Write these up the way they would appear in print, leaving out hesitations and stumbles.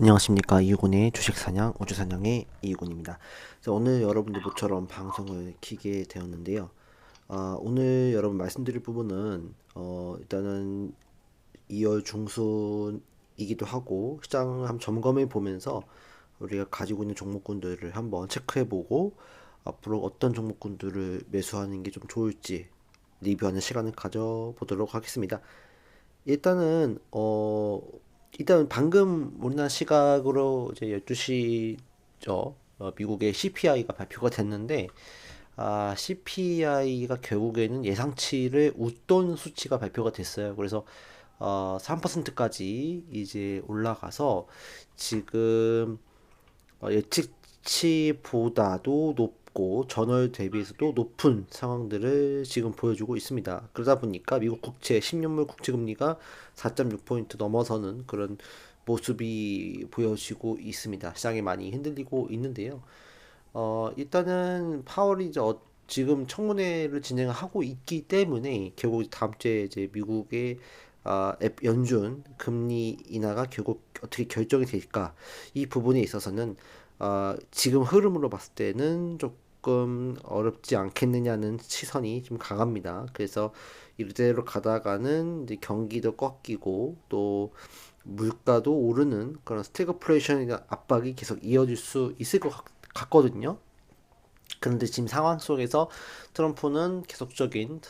안녕하십니까. 이유군의 주식사냥, 우주사냥의 이유군입니다. 오늘 여러분들 모처럼 방송을 키게 되었는데요. 오늘 여러분 말씀드릴 부분은 일단은 2월 중순이기도 하고 시장을 한번 점검해 보면서 우리가 가지고 있는 종목군들을 한번 체크해 보고 앞으로 어떤 종목군들을 매수하는 게 좀 좋을지 리뷰하는 시간을 가져보도록 하겠습니다. 일단은 일단 방금 우리나라 시각으로 이제 12시죠. 미국의 CPI가 발표가 됐는데 CPI가 결국에는 예상치를 웃돈 수치가 발표가 됐어요. 그래서 3%까지 이제 올라가서 지금 예측치보다도 높고 전월 대비해서도 높은 상황들을 지금 보여주고 있습니다. 그러다 보니까 미국 국채 10년물 국채 금리가 4.6포인트 넘어서는 그런 모습이 보여지고 있습니다. 시장이 많이 흔들리고 있는데요. 일단은 파월이 지금 청문회를 진행하고 있기 때문에 결국 다음 주에 이제 미국의 연준 금리 인하가 결국 어떻게 결정이 될까 이 부분에 있어서는 지금 흐름으로 봤을 때는 조금 어렵지 않겠느냐는 시선이 좀 강합니다. 그래서 이대로 가다가는 이제 경기도 꺾이고 또 물가도 오르는 그런 스태그플레이션이나 압박이 계속 이어질 수 있을 것 같거든요. 그런데 지금 상황 속에서 트럼프는 계속적인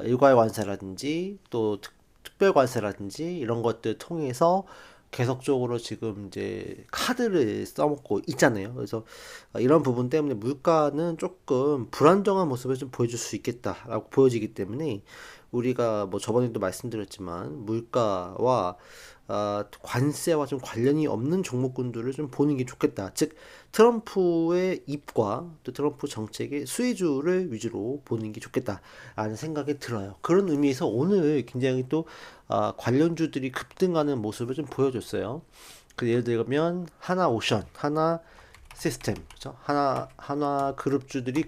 일괄 관세라든지 또 특별 관세라든지 이런 것들 통해서 계속적으로 지금 이제 카드를 써먹고 있잖아요. 그래서 이런 부분 때문에 물가는 조금 불안정한 모습을 좀 보여줄 수 있겠다라고 보여지기 때문에 우리가 뭐 저번에도 말씀드렸지만 물가와 관세와 좀 관련이 없는 종목군들을 좀 보는 게 좋겠다. 즉 트럼프의 입과 또 트럼프 정책의 수혜주를 위주로 보는 게 좋겠다라는 생각이 들어요. 그런 의미에서 오늘 굉장히 또 관련주들이 급등하는 모습을 좀 보여줬어요. 예를 들면 하나오션, 하나 시스템, 그죠? 하나 그룹주들이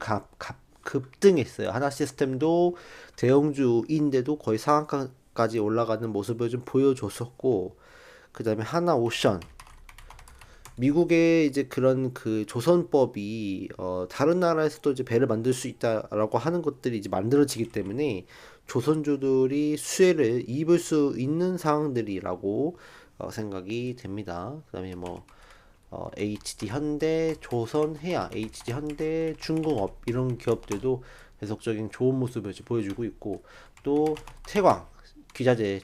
급등했어요. 하나 시스템도 대형주인데도 거의 상한가까지 올라가는 모습을 좀 보여줬었고, 그 다음에 하나오션, 미국의 이제 그런 그 조선법이 다른 나라에서도 이제 배를 만들 수 있다라고 하는 것들이 이제 만들어지기 때문에 조선주들이 수혜를 입을 수 있는 상황들이라고 생각이 됩니다. 그다음에 뭐 HD 현대, 조선해양, HD 현대, 중공업 이런 기업들도 계속적인 좋은 모습을 보여주고 있고 또 태광 기자재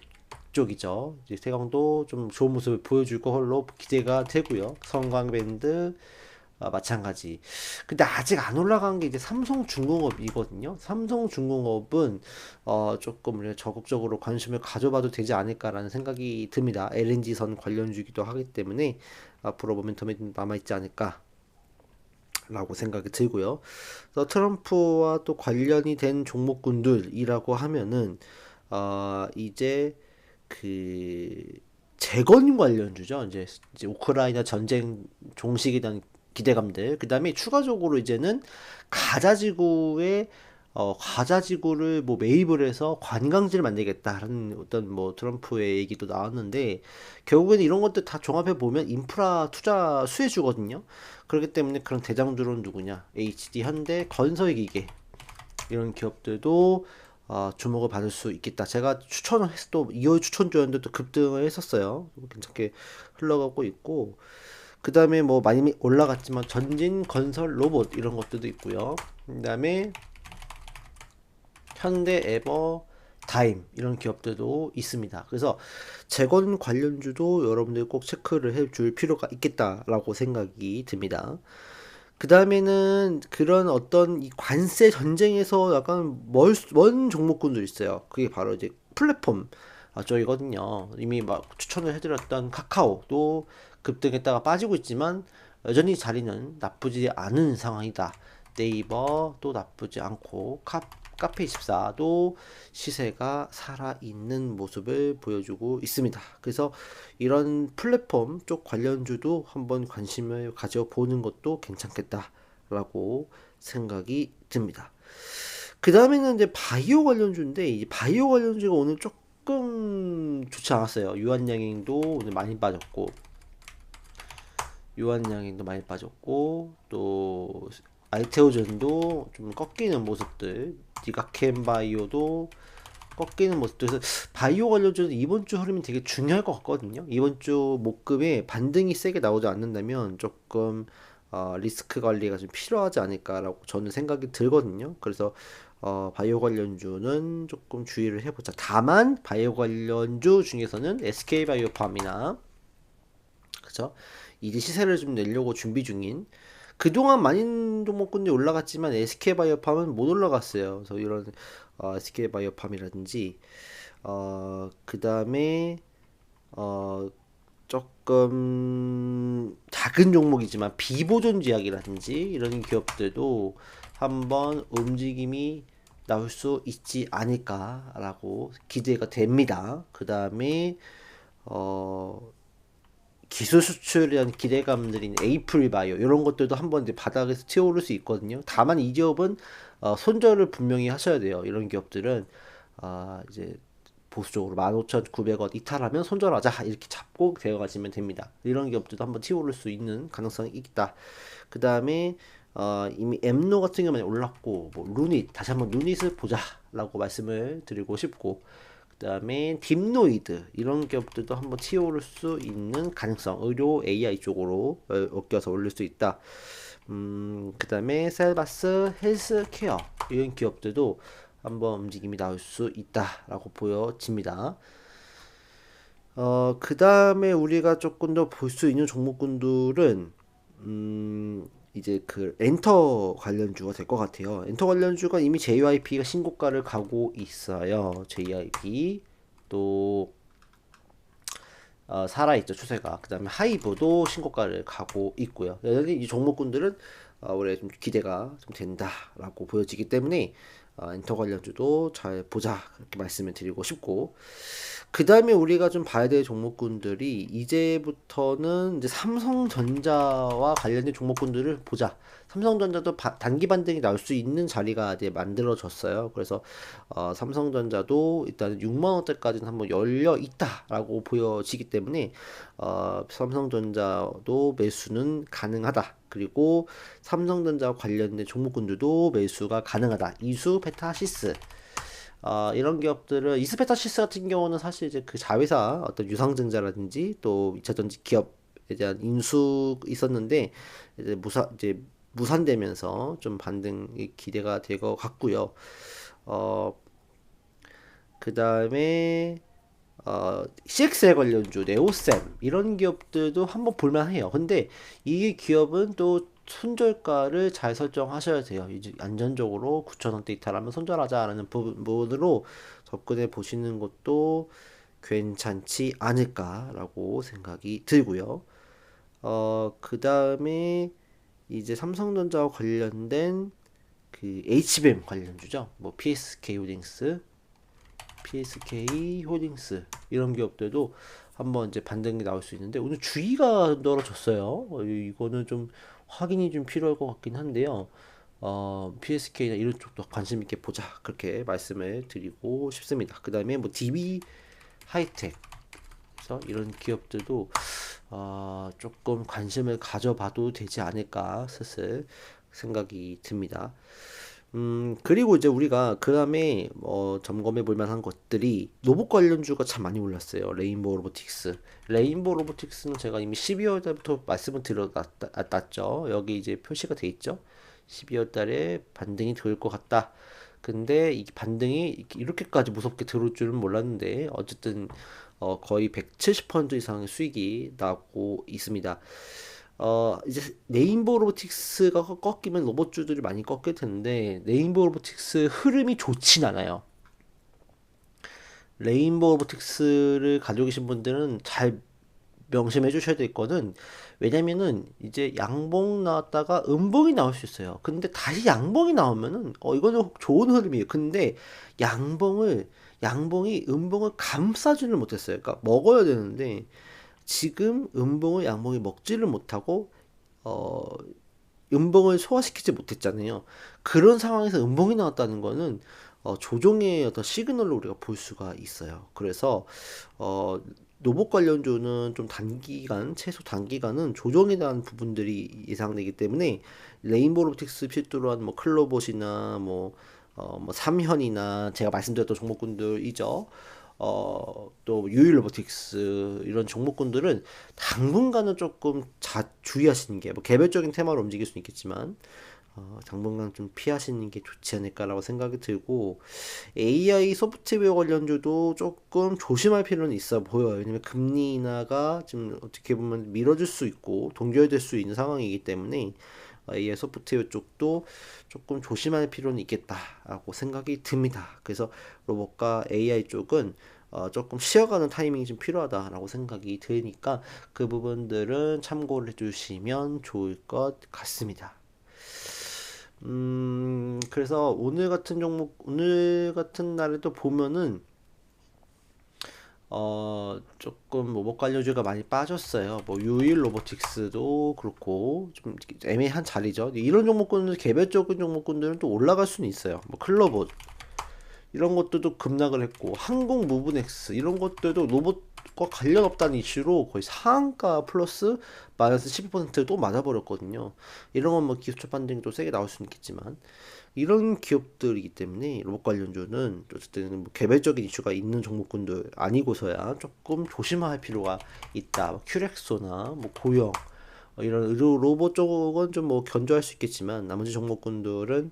쪽이죠. 이제 태광도 좀 좋은 모습을 보여줄 걸로 기대가 되고요. 성광밴드 마찬가지. 근데 아직 안 올라간 게 이제 삼성중공업이거든요. 삼성중공업은 조금 우리가 적극적으로 관심을 가져봐도 되지 않을까라는 생각이 듭니다. LNG선 관련주기도 하기 때문에 앞으로 모멘텀이 남아있지 않을까. 라고 생각이 들고요. 그래서 트럼프와 또 관련이 된 종목군들이라고 하면은 이제 그 재건 관련주죠. 이제 우크라이나 전쟁 종식에 대한 기대감들. 그다음에 추가적으로 이제는 가자지구에 가자지구를 뭐 매입을 해서 관광지를 만들겠다라는 어떤 뭐 트럼프의 얘기도 나왔는데 결국에는 이런 것들 다 종합해 보면 인프라 투자 수혜주거든요. 그렇기 때문에 그런 대장주로는 누구냐? HD 현대 건설기계 이런 기업들도 주목을 받을 수 있겠다. 제가 추천을 해서 또 2월 추천주였는데 또 급등을 했었어요. 괜찮게 흘러가고 있고 그 다음에 뭐 많이 올라갔지만 전진 건설 로봇 이런 것들도 있고요. 그 다음에 현대 에버 다임 이런 기업들도 있습니다. 그래서 재건 관련주도 여러분들 꼭 체크를 해줄 필요가 있겠다라고 생각이 듭니다. 그 다음에는 그런 어떤 이 관세 전쟁에서 약간 먼 종목군도 있어요. 그게 바로 이제 플랫폼 쪽이거든요. 이미 막 추천을 해드렸던 카카오도 급등했다가 빠지고 있지만 여전히 자리는 나쁘지 않은 상황이다. 네이버도 나쁘지 않고 카페24도 시세가 살아있는 모습을 보여주고 있습니다. 그래서 이런 플랫폼 쪽 관련주도 한번 관심을 가져보는 것도 괜찮겠다라고 생각이 듭니다. 그 다음에는 이제 바이오 관련주인데 이 바이오 관련주가 오늘 조금 좀 좋지 않았어요. 유한양행도 오늘 많이 빠졌고, 유한양행도 많이 빠졌고, 또 알테오전도 좀 꺾이는 모습들, 니가켄바이오도 꺾이는 모습들. 그래서 바이오 관련주는 이번 주 흐름이 되게 중요할 것 같거든요. 이번 주 목금에 반등이 세게 나오지 않는다면 조금 리스크 관리가 좀 필요하지 않을까라고 저는 생각이 들거든요. 그래서 바이오 관련주는 조금 주의를 해보자. 다만 바이오 관련주 중에서는 SK바이오팜이나 그죠? 이제 시세를 좀 내려고 준비 중인, 그동안 많은 종목군들이 올라갔지만 SK바이오팜은 못 올라갔어요. 그래서 이런 SK바이오팜이라든지 그 다음에 어 조금 작은 종목이지만 비보존지약이라든지 이런 기업들도 한번 움직임이 나올 수 있지 않을까라고 기대가 됩니다. 그 다음에 어 기술 수출에 대한 기대감들인 에이프릴바이오 이런 것들도 한번 이제 바닥에서 튀어오를 수 있거든요. 다만 이 기업은 손절을 분명히 하셔야 돼요. 이런 기업들은 이제 보수적으로 15,900원 이탈하면 손절하자 이렇게 잡고 되어가시면 됩니다. 이런 기업들도 한번 튀어오를 수 있는 가능성이 있다. 그 다음에 이미 엠노 같은 경우는 올랐고, 뭐 루닛 다시 한번 루닛을 보자라고 말씀을 드리고 싶고, 그 다음에 딥노이드 이런 기업들도 한번 튀어오를 수 있는 가능성, 의료 AI 쪽으로 엮여서 올릴 수 있다. 그 다음에 셀바스 헬스케어 이런 기업들도 한번 움직임이 나올 수 있다라고 보여집니다. 그 다음에 우리가 조금 더 볼 수 있는 종목군들은 이제 그 엔터 관련주가 될 것 같아요. 엔터 관련주가 이미 JYP가 신고가를 가고 있어요. JYP 또 살아있죠, 추세가. 그 다음에 하이브도 신고가를 가고 있고요. 여전히 이 종목군들은 올해 좀 기대가 좀 된다라고 보여지기 때문에 엔터 관련주도 잘 보자 그렇게 말씀을 드리고 싶고, 그 다음에 우리가 좀 봐야 될 종목군들이 이제부터는 이제 삼성전자와 관련된 종목군들을 보자. 삼성전자도 단기 반등이 나올 수 있는 자리가 이제 만들어졌어요. 그래서 삼성전자도 일단 6만 원대까지는 한번 열려 있다라고 보여지기 때문에 삼성전자도 매수는 가능하다. 그리고 삼성전자 관련된 종목군들도 매수가 가능하다. 이수, 페타시스 이런 기업들은, 이스페타시스 같은 경우는 사실 이제 그 자회사 어떤 유상증자라든지 또 2차전지 기업에 대한 인수 있었는데 이제 무산되면서 좀 반등이 기대가 될 것 같고요. 그 다음에 CXL 관련주, 네오셈 이런 기업들도 한번 볼만해요. 근데 이 기업은 또 손절가를 잘 설정하셔야 돼요. 이제 안전적으로 9,000원대 이탈하면 손절하자라는 부분으로 접근해 보시는 것도 괜찮지 않을까라고 생각이 들고요. 그 다음에 이제 삼성전자와 관련된 그 HBM 관련주죠. 뭐 PSK 홀딩스 이런 기업들도 한번 이제 반등이 나올 수 있는데 오늘 주의가 떨어졌어요. 이거는 좀 확인이 좀 필요할 것 같긴 한데요. PSK나 이런 쪽도 관심 있게 보자 그렇게 말씀을 드리고 싶습니다. 그 다음에 뭐 DB 하이텍 그래서 이런 기업들도 조금 관심을 가져봐도 되지 않을까 슬슬 생각이 듭니다. 그리고 이제 우리가 그 다음에 점검해 볼 만한 것들이 로봇 관련주가 참 많이 올랐어요. 레인보우 로보틱스. 레인보우 로보틱스는 제가 이미 12월 달부터 말씀을 드렸죠. 여기 이제 표시가 돼 있죠. 12월 달에 반등이 될 것 같다. 근데 이 반등이 이렇게까지 무섭게 들어올 줄은 몰랐는데 어쨌든 거의 170% 이상의 수익이 나고 있습니다. 이제 레인보우 로보틱스가 꺾이면 로봇주들이 많이 꺾일 텐데 레인보우 로보틱스 흐름이 좋진 않아요. 레인보우 로보틱스를 가지고 계신 분들은 잘 명심해 주셔야 될 거는, 왜냐면은 이제 양봉 나왔다가 음봉이 나올 수 있어요. 근데 다시 양봉이 나오면은 이거는 좋은 흐름이에요. 근데 양봉이 음봉을 감싸지를 못했어요. 그러니까 먹어야 되는데 지금 음봉을 양봉이 먹지를 못하고 어 음봉을 소화시키지 못했잖아요. 그런 상황에서 음봉이 나왔다는 거는 조정의 어떤 시그널로 우리가 볼 수가 있어요. 그래서 어, 로봇 관련주는 좀 단기간, 최소 단기간은 조정에 대한 부분들이 예상되기 때문에 레인보우 로보틱스 필두로 한 뭐 클로봇이나 뭐 삼현이나 제가 말씀드렸던 종목군들이죠. 또 유일 로보틱스 이런 종목군들은 당분간은 조금 주의하시는 게 뭐 개별적인 테마로 움직일 수는 있겠지만 당분간 좀 피하시는 게 좋지 않을까라고 생각이 들고 AI 소프트웨어 관련주도 조금 조심할 필요는 있어 보여요. 왜냐면 금리 인하가 지금 어떻게 보면 미뤄질 수 있고 동결될 수 있는 상황이기 때문에 AI 소프트웨어 쪽도 조금 조심할 필요는 있겠다라고 생각이 듭니다. 그래서 로봇과 AI 쪽은 조금 쉬어가는 타이밍이 좀 필요하다라고 생각이 드니까 그 부분들은 참고를 해주시면 좋을 것 같습니다. 그래서 오늘 같은 날에도 보면은, 조금 로봇 관련주가 많이 빠졌어요. 뭐, 유일 로보틱스도 그렇고, 좀 애매한 자리죠. 이런 종목군들, 개별적인 종목군들은 또 올라갈 수는 있어요. 뭐, 클로봇, 이런 것들도 급락을 했고, 항공 무브넥스, 이런 것들도 로봇과 관련 없다는 이슈로 거의 상한가 플러스 마이너스 12%또 맞아버렸거든요. 이런 건 뭐 기술적 반등이 또 세게 나올 수는 있겠지만, 이런 기업들이기 때문에 로봇 관련주는 어쨌든 뭐 개별적인 이슈가 있는 종목군들 아니고서야 조금 조심할 필요가 있다. 뭐 큐렉소나 뭐 고영 이런 의료 로봇 쪽은 좀 뭐 견조할 수 있겠지만 나머지 종목군들은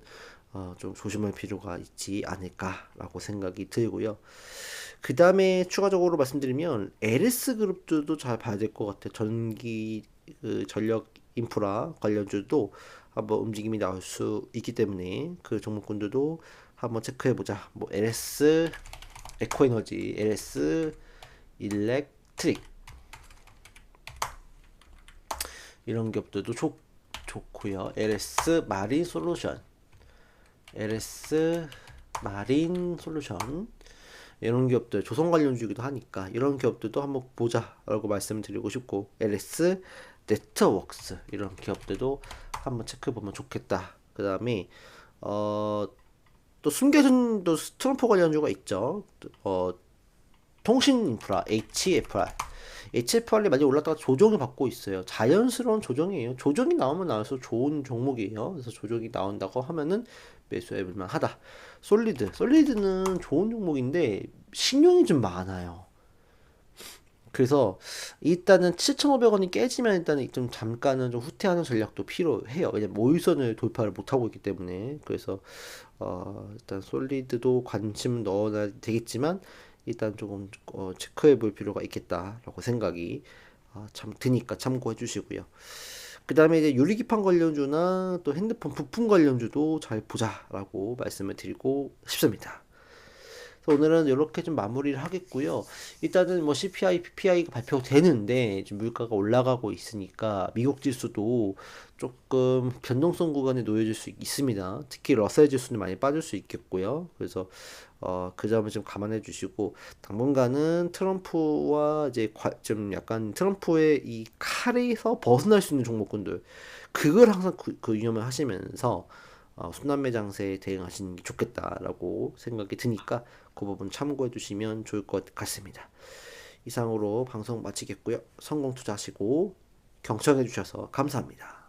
좀 조심할 필요가 있지 않을까라고 생각이 들고요. 그 다음에 추가적으로 말씀드리면 LS 그룹들도 잘 봐야 될 것 같아요. 전력 인프라 관련주도 한번 움직임이 나올 수 있기 때문에 그 종목군들도 한번 체크해 보자. 뭐 LS 에코에너지, LS 일렉트릭 이런 기업들도 좋고요. LS 마린 솔루션, LS 마린 솔루션 이런 기업들 조선 관련주기도 하니까 이런 기업들도 한번 보자라고 말씀을 드리고 싶고 LS 네트워크스 이런 기업들도 한번 체크해 보면 좋겠다. 그 다음에 또 숨겨진 또 트럼프 관련주가 있죠. 통신 인프라 HFR이 많이 올랐다가 조정을 받고 있어요. 자연스러운 조정이에요. 조정이 나오면 나올수록 좋은 종목이에요. 그래서 조정이 나온다고 하면은 매수해볼 만하다. 솔리드는 좋은 종목인데 신용이 좀 많아요. 그래서 일단은 7,500원이 깨지면 일단은 좀 잠깐은 좀 후퇴하는 전략도 필요해요. 왜냐면 5일선을 돌파를 못하고 있기 때문에. 그래서 일단 솔리드도 관심 넣어야 되겠지만 일단 조금 체크해 볼 필요가 있겠다라고 생각이 참 드니까 참고해 주시고요. 그 다음에 이제 유리기판 관련주나 또 핸드폰 부품 관련주도 잘 보자라고 말씀을 드리고 싶습니다. 그래서 오늘은 이렇게 좀 마무리를 하겠고요. 일단은 뭐 CPI, PPI가 발표되는데 지금 물가가 올라가고 있으니까 미국 지수도 조금 변동성 구간에 놓여질 수 있습니다. 특히 러셀 지수는 많이 빠질 수 있겠고요. 그래서 그 점을 좀 감안해 주시고 당분간은 트럼프와 이제 좀 약간 트럼프의 이 칼에서 벗어날 수 있는 종목군들 그걸 항상 그 유념을 하시면서 순환매 장세에 대응하시는 게 좋겠다라고 생각이 드니까 그 부분 참고해 주시면 좋을 것 같습니다. 이상으로 방송 마치겠고요. 성공 투자하시고 경청해 주셔서 감사합니다.